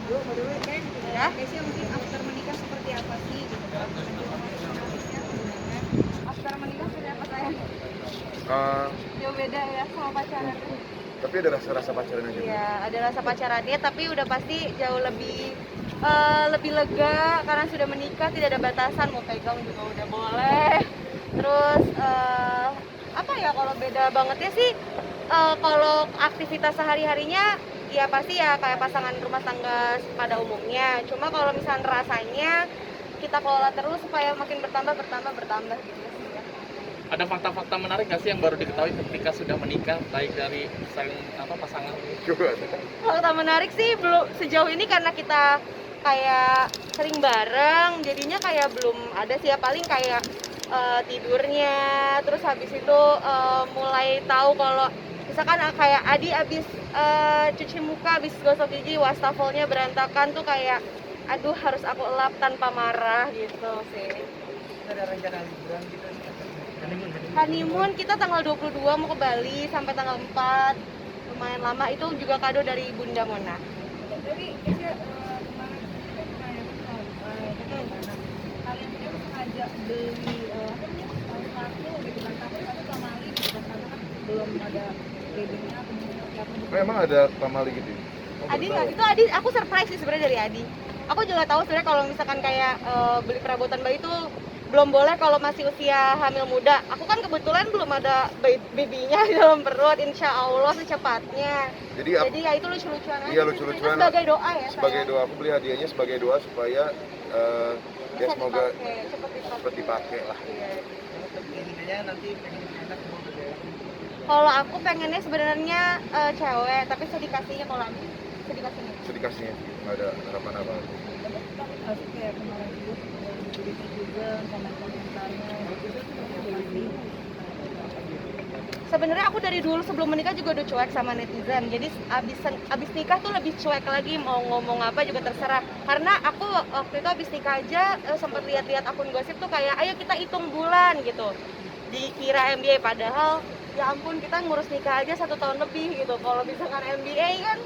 Ya. Biasanya mungkin after menikah seperti apa sih gitu kan? After menikah seperti apa sayang? Jauh beda ya sama pacaran. Tapi ada rasa-rasa pacarannya juga. Iya, ada rasa pacarannya, tapi udah pasti jauh lebih lega karena sudah menikah, tidak ada batasan, mau pegang juga udah boleh. Terus apa ya, kalau beda bangetnya sih, kalau aktivitas sehari-harinya ya pasti ya kayak pasangan rumah tangga pada umumnya. Cuma kalau misalnya rasanya kita kelola terus supaya makin bertambah gitu sih ya. Ada fakta-fakta menarik nggak sih yang baru diketahui ketika sudah menikah, baik dari pasangan? Fakta menarik sih belum sejauh ini karena kita kayak sering bareng, jadinya kayak belum ada sih ya, paling kayak tidurnya, terus habis itu mulai tahu kalau misalkan kayak Adi abis cuci muka, abis gosok gigi, wastafelnya berantakan tuh kayak aduh harus aku elap tanpa marah gitu sih. Ada rencana liburan gitu? Honeymoon kita tanggal 22 mau ke Bali sampai tanggal 4, lumayan lama, itu juga kado dari Bunda Mona. Jadi kemarin kalian itu sengaja beli sepatu gitu kan, tapi pamali gitu kan, karena kan belum ada weddingnya atau siapa gitu. Emang ada pamali gitu? Adi nggak, itu Adi aku surprise sih sebenarnya dari Adi. Aku juga tahu sebenarnya kalau misalkan kayak beli perabotan bayi itu belum boleh kalau masih usia hamil muda. Aku kan kebetulan belum ada babynya di dalam perut, insya Allah secepatnya. Jadi ya itu lucu-lucuan aja. Iya, lucu-lucuan. Sebagai doa ya. Sebagai doa, aku beli hadiahnya sebagai doa supaya ya semoga cepet dipakai lah. Iya. Intinya nanti pengen anak mau beda. Kalau aku pengennya sebenarnya cewek, tapi sedikasinya kalau aku sedikasinya. Sedikasihnya nggak ada harapan apa. Asik kayak kemarin itu juga komentarnya Sebenarnya aku dari dulu sebelum menikah juga udah cuek sama netizen. Jadi abis nikah tuh lebih cuek lagi, mau ngomong apa juga terserah. Karena aku waktu itu abis nikah aja sempat lihat-lihat akun gosip tuh kayak ayo kita hitung bulan gitu. Dikira MBA, padahal ya ampun kita ngurus nikah aja 1 tahun lebih gitu. Kalau misalkan MBA kan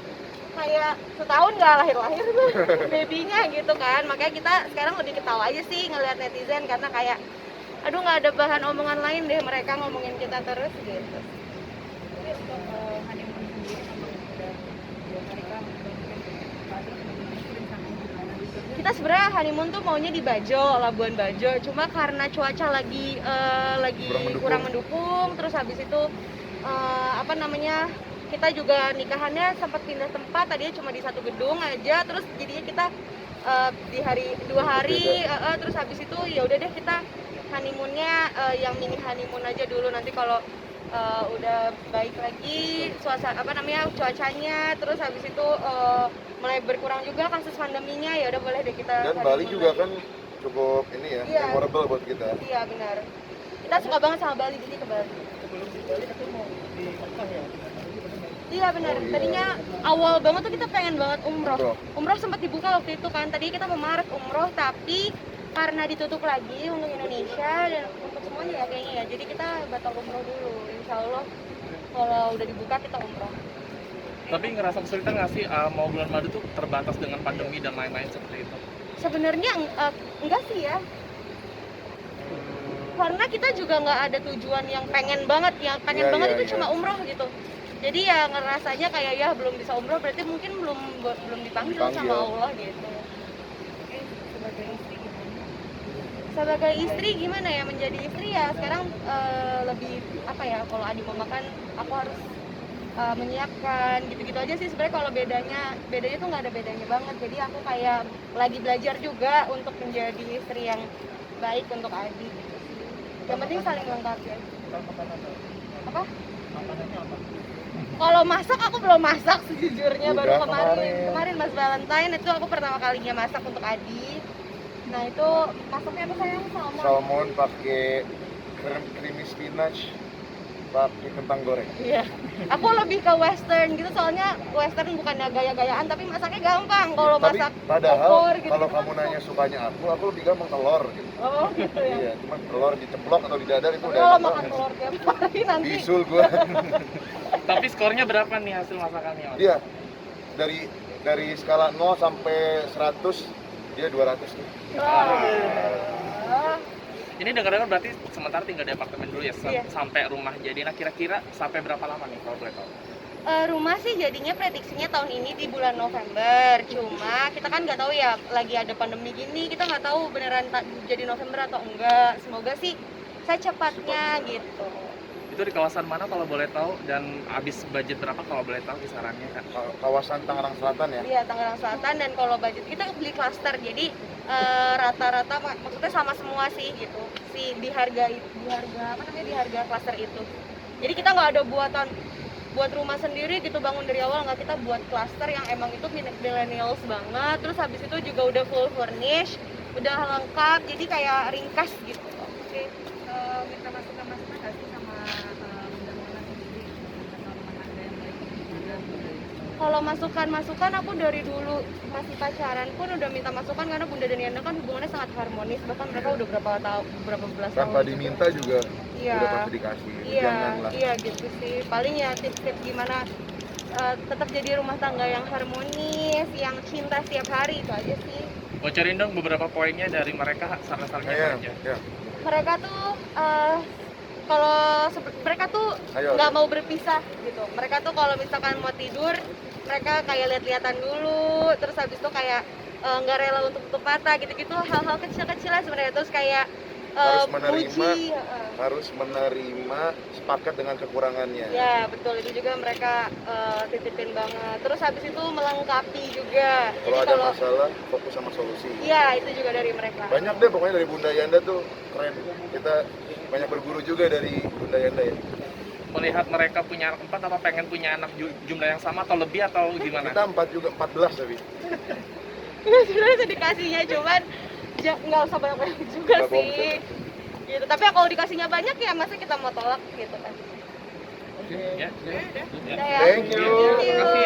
kayak setahun nggak lahir-lahir tuh babynya gitu kan. Makanya kita sekarang lebih ketawa aja sih ngelihat netizen, karena kayak aduh nggak ada bahan omongan lain deh, mereka ngomongin kita terus gitu. Jadi untuk honeymoon sendiri memang udah 2 hari kan Kita sebenarnya honeymoon tuh maunya di Bajo, Labuan Bajo, cuma karena cuaca lagi kurang mendukung, terus habis itu apa namanya, kita juga nikahannya sempat pindah tempat, tadinya cuma di satu gedung aja, terus jadinya kita di 2 hari, terus habis itu ya udah deh kita honeymoonnya yang mini honeymoon aja dulu, nanti kalau udah baik lagi cuacanya, terus habis itu mulai berkurang juga kasus pandeminya, ya udah boleh deh kita. Dan Bali juga kan cukup ini ya, iya, memorable buat kita. Iya benar, kita suka banget sama Bali, jadi ke Bali. Sebelum di Bali tapi mau di Mekah ya? Iya benar, Oh, iya. tadinya awal banget tuh kita pengen banget umroh sempat dibuka waktu itu kan, tadi kita mau Maret umroh, tapi karena ditutup lagi untuk Indonesia dan untuk semuanya ya kayaknya ya, jadi kita batal umroh dulu. Insya Allah kalau udah dibuka kita umroh. Tapi ngerasa kesulitan nggak sih mau bulan madu tuh terbatas dengan pandemi dan lain-lain seperti itu? Sebenarnya enggak sih ya, karena kita juga nggak ada tujuan yang pengen banget itu cuma umroh gitu. Jadi ya ngerasanya kayak ya belum bisa umroh, berarti mungkin belum dipanggil sama Allah gitu. Sebagai istri gimana ya, menjadi istri ya sekarang lebih apa ya, kalau Adi mau makan aku harus menyiapkan gitu-gitu aja sih sebenarnya. Kalau bedanya tuh nggak ada bedanya banget, jadi aku kayak lagi belajar juga untuk menjadi istri yang baik untuk Adi gitu sih. Yang penting saling melengkapi ya. Apa? Kalau masak aku belum masak sejujurnya, baru kemarin Mas Valentine itu aku pertama kalinya masak untuk Adi. Nah itu masaknya apa sayang? Salmon pakai creamy spinach, pakai kentang goreng. Iya, aku lebih ke western gitu, soalnya western bukannya gaya-gayaan tapi masaknya gampang. Kalau masak padahal gitu, kalau kamu nanya sukanya aku lebih gampang telur gitu. Oh gitu ya. Iya, cuma telur diceplok atau didadar itu udah Kalau enak makan banget. telur tiap hari nanti. Bisul gua. Tapi skornya berapa nih hasil masakannya? Mas? Iya, dari dari skala 0 sampai 100 dia 200 nih. Ini dengar-dengar berarti sementara tinggal di apartemen dulu ya, Iya. sampai rumah jadi. Nah kira-kira sampai berapa lama nih kalau boleh tahu? Rumah sih jadinya prediksinya tahun ini di bulan November. Cuma kita kan nggak tahu ya, lagi ada pandemi gini, kita nggak tahu beneran jadi November atau enggak. Semoga sih secepatnya gitu. Itu di kawasan mana kalau boleh tahu, dan habis budget berapa kalau boleh tahu kisarannya kan? Kawasan Tangerang Selatan ya. Iya, Tangerang Selatan. Dan kalau budget kita beli klaster, jadi rata-rata maksudnya sama semua sih gitu. Di harga apa namanya, di harga klaster itu. Jadi kita nggak ada buat rumah sendiri gitu, bangun dari awal, nggak, kita buat klaster yang emang itu millennials banget. Terus habis itu juga udah full furnish, udah lengkap, jadi kayak ringkas gitu. Oke, minta masukan nggak sih sama bunda-bunda sendiri tentang rumah tangga yang baik juga? Kalau masukan aku dari dulu masih pacaran pun udah minta masukan, karena Bunda dan Yanda kan hubungannya sangat harmonis, bahkan mereka udah berapa belas tahun Tanpa gitu. diminta juga Iya. udah pasti dikasih. Iya, Janganlah. iya gitu sih. Paling ya tips-tips gimana tetap jadi rumah tangga yang harmonis, yang cinta setiap hari, itu aja sih. Bocorin dong beberapa poinnya dari mereka, saran-sarannya Iya, apa aja. iya. Mereka tuh mereka tuh Ayo, nggak ayo. mau berpisah gitu. Mereka tuh kalau misalkan mau tidur, mereka kayak lihat-lihatan dulu, terus habis itu kayak nggak rela untuk tutup mata gitu-gitu, hal-hal kecil-kecil lah sebenarnya. Terus kayak harus menerima sepakat dengan kekurangannya. ya betul, itu juga mereka titipin banget. Terus habis itu melengkapi juga. Kalau Jadi ada masalah, fokus sama solusi. iya, itu juga dari mereka. Banyak deh pokoknya dari Bunda Yanda tuh keren. Kita banyak berguru juga dari Bunda Yanda ya. Melihat mereka punya anak 4, apa pengen punya anak jumlah yang sama atau lebih atau gimana? Kita 4 juga, 14 tapi. Sebenarnya dikasihnya, cuman nggak usah banyak-banyak juga Nggak bohong, sih. Gitu. Tapi ya kalau dikasihnya banyak ya masa kita mau tolak gitu kan. Ya. Udah ya. Thank you. Thank you.